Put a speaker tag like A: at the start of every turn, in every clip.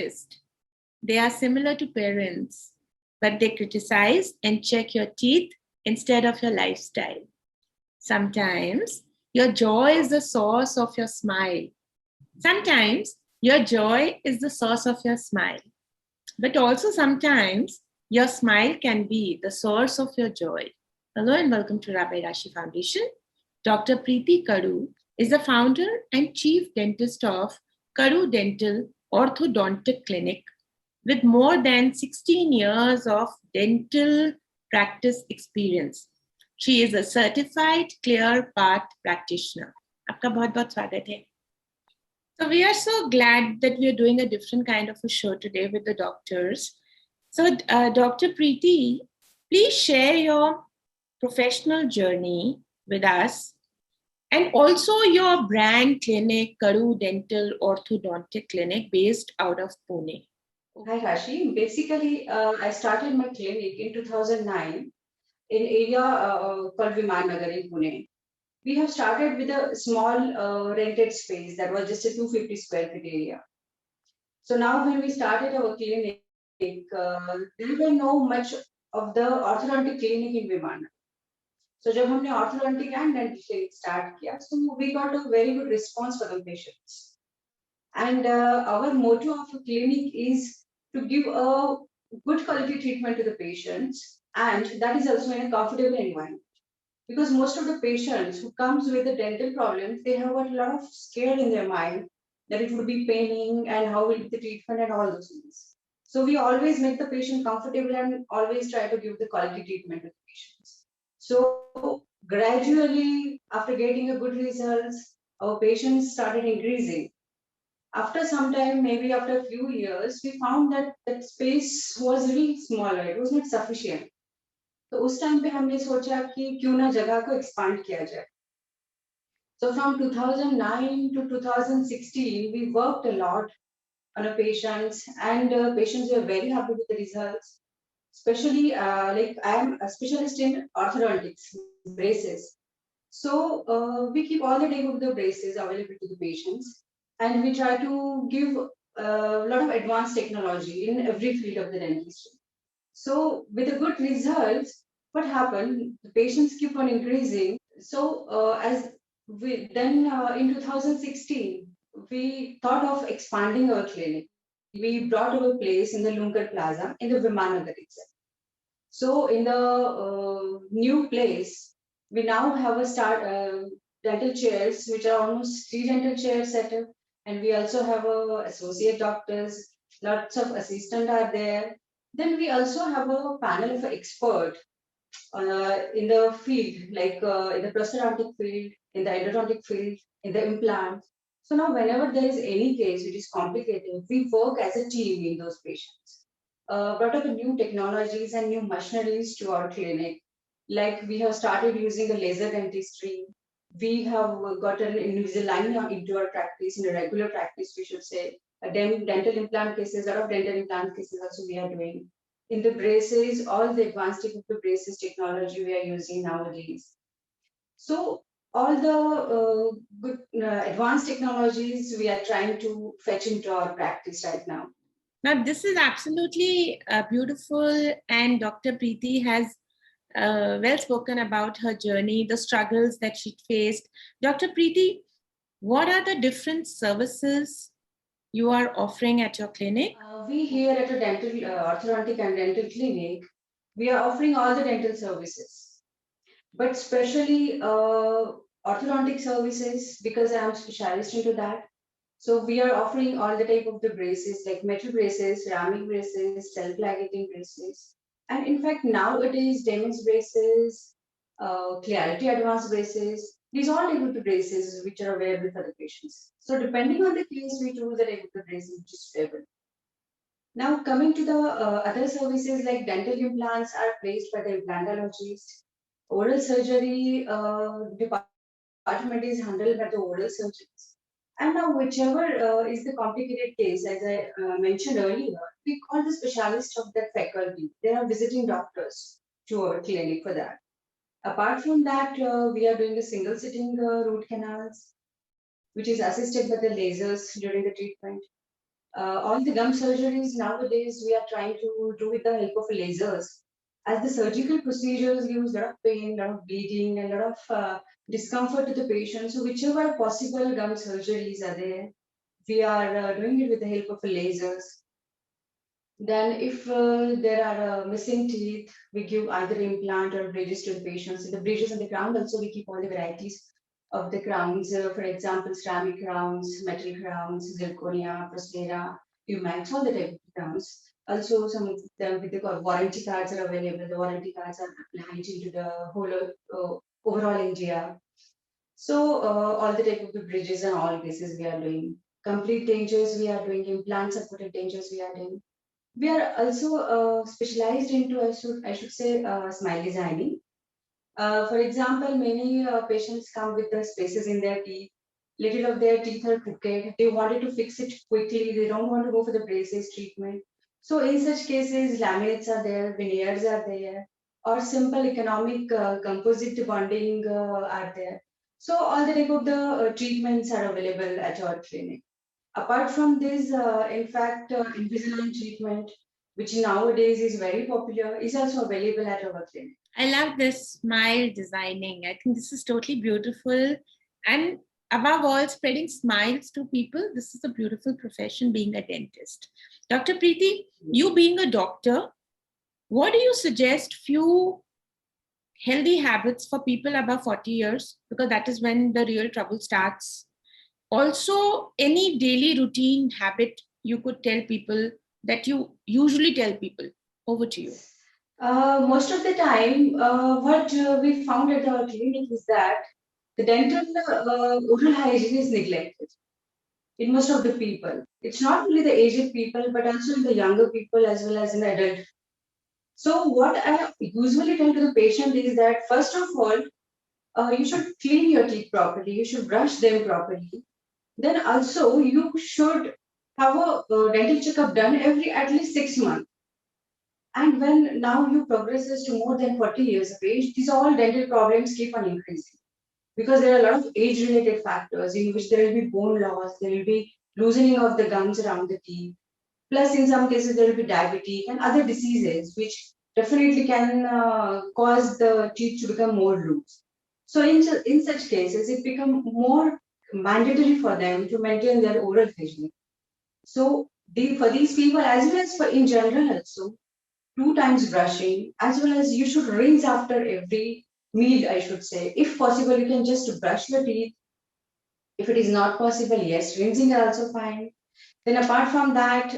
A: dentist. They are similar to parents, but they criticize and check your teeth instead of your lifestyle. Sometimes your joy is the source of your smile. Sometimes your joy is the source of your smile. But also sometimes your smile can be the source of your joy. Hello and welcome to Rabbi Rashi Foundation. Dr. Preeti Kadu is the founder and chief dentist of Kadu Dental Orthodontic Clinic with more than 16 years of dental practice experience. She is a certified clear path practitioner. आपका बहुत-बहुत स्वागत है. So we are so glad that we are doing a different kind of a show today with the doctors. So Dr. Preeti, please share your professional journey with us and also your brand clinic, Kadu Dental Orthodontic Clinic based out of Pune.
B: Hi Rashi. Basically, I started my clinic in 2009 in area called Viman Nagar in Pune. We have started with a small rented space that was just a 250 square feet area. So now when we started our clinic, we didn't know much of the orthodontic clinic in Viman. So जब हमने orthodontic and dental clinic start किया, so we got a very good response from the patients. And our motto of the clinic is to give a good quality treatment to the patients, and that is also in a comfortable environment. Because most of the patients who comes with the dental problems, they have a lot of scare in their mind that it would be paining and how will be the treatment and all those things. So we always make the patient comfortable and always try to give the quality treatment to the patients. So gradually, after getting a good results, our patients started increasing. After some time, maybe after a few years, we found that that space was really smaller. It was not sufficient. तो उस time पे हमने सोचा कि क्यों ना जगह को एक्सपांड किया जाए. So from 2009 to 2016, we worked a lot on our patients, and patients were very happy with the results. Especially, like I am a specialist in orthodontics, braces. So we keep all the type of the braces available to the patients, and we try to give a lot of advanced technology in every field of the dentistry. So with the good results, what happened? The patients keep on increasing. So as we then in 2016, we thought of expanding our clinic. We brought our place in the Lunker Plaza in the Viman Nagar itself. So in the new place, we now have a dental chairs, which are almost 3 dental chairs set up, and we also have associate doctors. Lots of assistants are there. Then we also have a panel of expert in the field, like in the prosthodontic field, in the endodontic field, in the implant. So now whenever there is any case which is complicated, we work as a team in those patients. Brought up new technologies and new machineries to our clinic. Like we have started using the laser dentistry. We have gotten Invisalign into our practice, in a regular practice, we should say. Dental implant cases, a lot of dental implant cases also we are doing. In the braces, all the advanced type of the braces technology we are using nowadays. So all the good advanced technologies we are trying to fetch into our practice right now.
A: Now, this is absolutely beautiful, and Dr. Preeti has well spoken about her journey, the struggles that she faced. Dr. Preeti, what are the different services you are offering at your clinic?
B: We here at a dental orthodontic and dental clinic, we are offering all the dental services, but especially orthodontic services because I am specialist into that. So we are offering all the type of the braces like metal braces, ceramic braces, self-ligating braces, and in fact nowadays Demings braces, Clarity advanced braces. These all type of the braces which are available for the patients. So depending on the case, we choose the type of the braces which is suitable. Now coming to the other services like dental implants are placed by the implantologist. Oral surgery department is handled by the oral surgeons. And now whichever is the complicated case, as I mentioned earlier, we call the specialist of that faculty. They are visiting doctors to our clinic for that. Apart from that, we are doing the single sitting root canals, which is assisted by the lasers during the treatment. All the gum surgeries nowadays we are trying to do with the help of lasers. As the surgical procedures use a lot of pain, a lot of bleeding, and a lot of discomfort to the patient. So whichever possible gum surgeries are there, we are doing it with the help of lasers. Then if there are missing teeth, we give either implant or bridges to the patients. In the bridges and the crown also we keep all the varieties of the crowns. For example, ceramic crowns, metal crowns, zirconia, prospera, Umax, all the type of crowns. Also some of them with the warranty cards are available. The warranty cards are applied into the whole overall India. So all the type of the bridges and all cases we are doing. Complete dentures we are doing, implants supported dentures we are doing. We are also specialized into, I should say, smile designing. For example, many patients come with the spaces in their teeth. Little of their teeth are crooked. They wanted to fix it quickly. They don't want to go for the braces treatment. So in such cases, laminates are there, veneers are there, or simple economic composite bonding are there. So all the type of the treatments are available at our clinic. Apart from this, in fact, Invisalign treatment, which nowadays is very popular, is also available at our clinic.
A: I love this smile designing. I think this is totally beautiful. And above all, spreading smiles to people. This is a beautiful profession, being a dentist. Dr. Preeti, you being a doctor, what do you suggest few healthy habits for people above 40 years? Because that is when the real trouble starts. Also, any daily routine habit you could tell people that you usually tell people. Over to you.
B: Most of the time, what we found at our clinic is that the dental oral hygiene is neglected in most of the people. It's not only the aged people, but also in the younger people as well as in the adult. So what I usually tell to the patient is that first of all, you should clean your teeth properly. You should brush them properly. Then also you should have a dental checkup done every at least 6 months. And when now you progresses to more than 40 years of age, these all dental problems keep on increasing because there are a lot of age-related factors in which there will be bone loss, there will be loosening of the gums around the teeth. Plus, in some cases, there will be diabetes and other diseases which definitely can cause the teeth to become more loose. So, in such cases, it becomes more mandatory for them to maintain their oral hygiene. So, for these people, as well as for in general also, 2 times brushing, as well as you should rinse after every meal, I should say. If possible, you can just brush your teeth. If it is not possible, yes, rinsing are also fine. Then apart from that,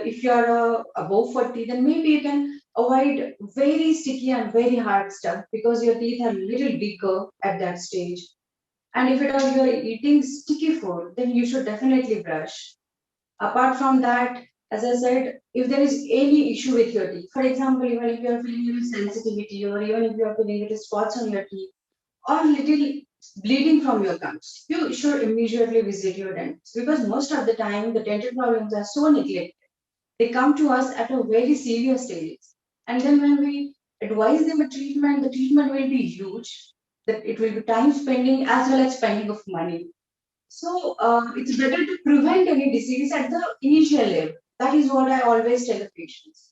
B: if you are above 40, then maybe you can avoid very sticky and very hard stuff because your teeth are a little bigger at that stage. And if at all you are eating sticky food, then you should definitely brush. Apart from that, as I said, if there is any issue with your teeth, for example, even if you are feeling little sensitivity or even if you are feeling little spots on your teeth or little bleeding from your gums, you should immediately visit your dentist because most of the time the dental problems are so neglected. They come to us at a very severe stage. And then when we advise them a treatment, the treatment will be huge, that it will be time spending as well as spending of money. So it's better to prevent any disease at the initial level. That is what I always tell the patients.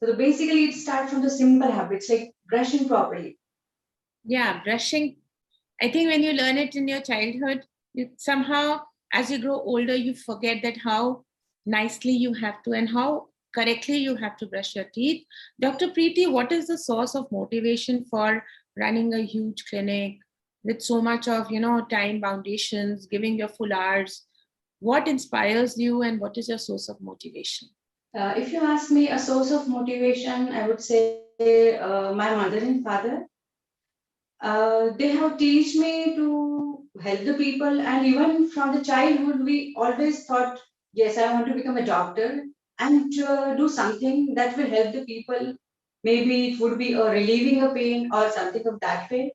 B: So basically, it starts from the simple habits like brushing properly.
A: Yeah, brushing. I think when you learn it in your childhood, you somehow, as you grow older, you forget that how nicely you have to and how correctly you have to brush your teeth. Dr. Preeti, what is the source of motivation for running a huge clinic with so much of, time foundations, giving your full hours? What inspires you and what is your source of motivation?
B: If you ask me a source of motivation, I would say my mother and father. They have teach me to help the people, and even from the childhood, we always thought, yes, I want to become a doctor and do something that will help the people. Maybe it would be relieving a pain or something of that way.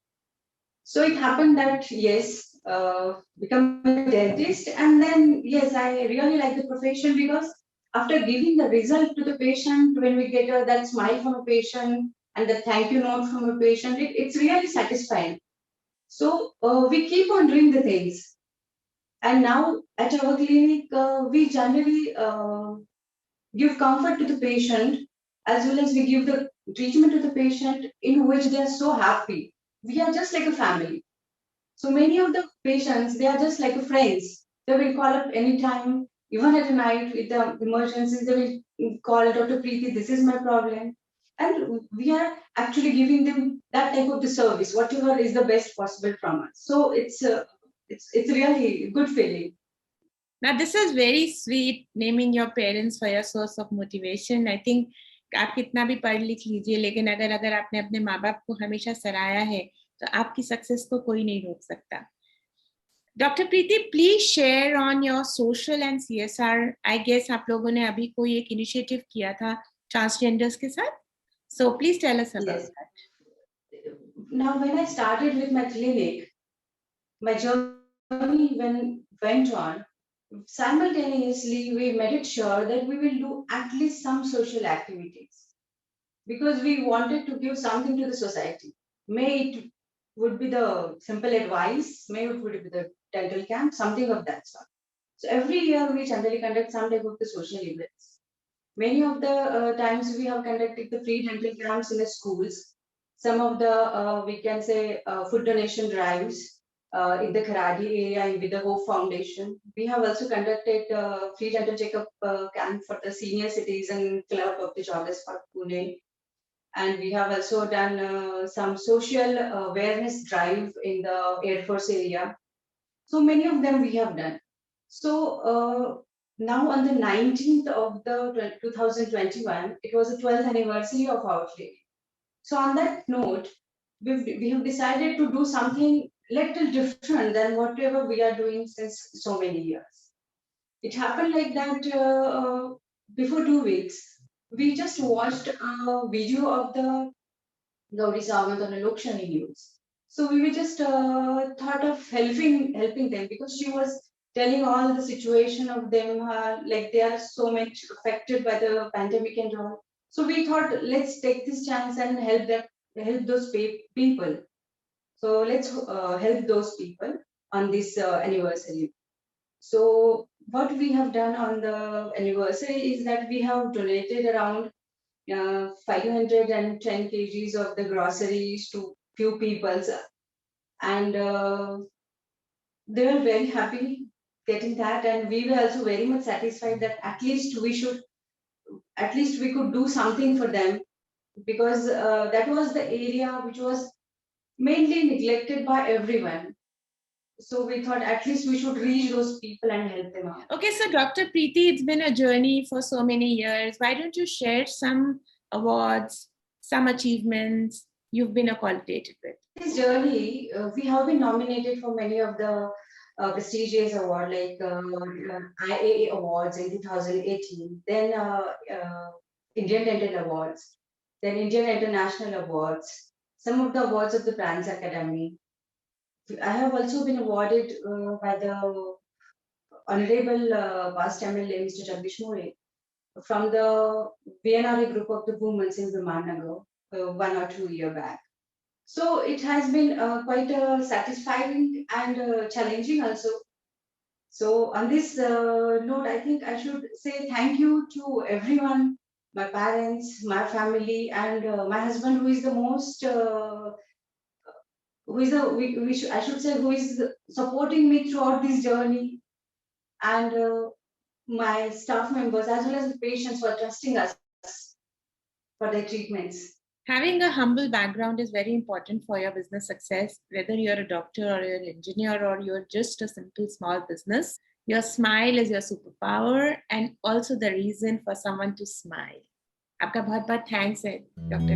B: So it happened that yes, become a dentist, and then yes, I really like the profession because after giving the result to the patient, when we get that smile from a patient and the thank you note from a patient, it's really satisfying. So we keep on doing the things. And now at our clinic, we generally give comfort to the patient, as well as we give the treatment to the patient in which they are so happy. We are just like a family. So many of the patients, they are just like a friends. They will call up anytime, even at night with the emergencies. They will call Dr. Preeti, this is my problem. And we are actually giving them that type of the service, whatever is the best possible from us. So it's really a good feeling.
A: Now, this is very sweet, naming your parents for your source of motivation. I think आप कितना भी पढ़ लिख लीजिए, लेकिन अगर आपने अपने माँ बाप को हमेशा सराहा है, तो आपकी सक्सेस को कोई नहीं रोक सकता. Dr. Preeti, please share on your social and CSR. I guess आप लोगों ने अभी कोई एक initiative किया था transgenders के साथ. So please tell us about that.
B: Now, when I started with my clinic, my journey went on. Simultaneously, we made it sure that we will do at least some social activities because we wanted to give something to the society. May it would be the simple advice, may it would be the dental camp, something of that sort. So every year we generally conduct some type of the social events. Many of the times we have conducted the free dental camps in the schools. Some of the, we can say, food donation drives in the Kharadi area and with the Hope Foundation. We have also conducted free dental checkup camp for the senior citizen club of the Joggers Park, Pune. And we have also done some social awareness drive in the Air Force area. So many of them we have done. So now on the 19th of the 2021, it was the 12th anniversary of our clinic. So on that note, we have decided to do something little different than whatever we are doing since so many years. It happened like that before 2 weeks. We just watched a video of the Gauri Sawant on a Lokshani news. So we were just thought of helping them because she was telling all the situation of them, like they are so much affected by the pandemic and all. So we thought, let's take this chance and help those people. So let's help those people on this anniversary. So what we have done on the anniversary is that we have donated around 510 kgs of the groceries to few people, and they were very happy getting that, and we were also very much satisfied that at least we could do something for them, because that was the area which was mainly neglected by everyone. So we thought at least we should reach those people and help them out.
A: Okay, so Dr. Preeti, it's been a journey for so many years. Why don't you share some awards, some achievements you've been accommodated with?
B: This journey, we have been nominated for many of the prestigious awards, like IAA Awards in 2018, then Indian Dental Awards, then Indian International Awards, some of the awards of the Brands Academy. I have also been awarded by the Honorable past MLA, Mr. Jagdish More, from the VNRA group of the women in Vimannagar 1 or 2 years back. So it has been quite satisfying and challenging also. So on this note, I think I should say thank you to everyone, my parents, my family, and my husband, who is the most, who is the, I should say, who is supporting me throughout this journey, and my staff members, as well as the patients who are trusting us for their treatments.
A: Having a humble background is very important for your business success, whether you're a doctor or you're an engineer or you're just a simple small business. Your smile is your superpower and also the reason for someone to smile. आपका बहुत बहुत thanks है, Dr.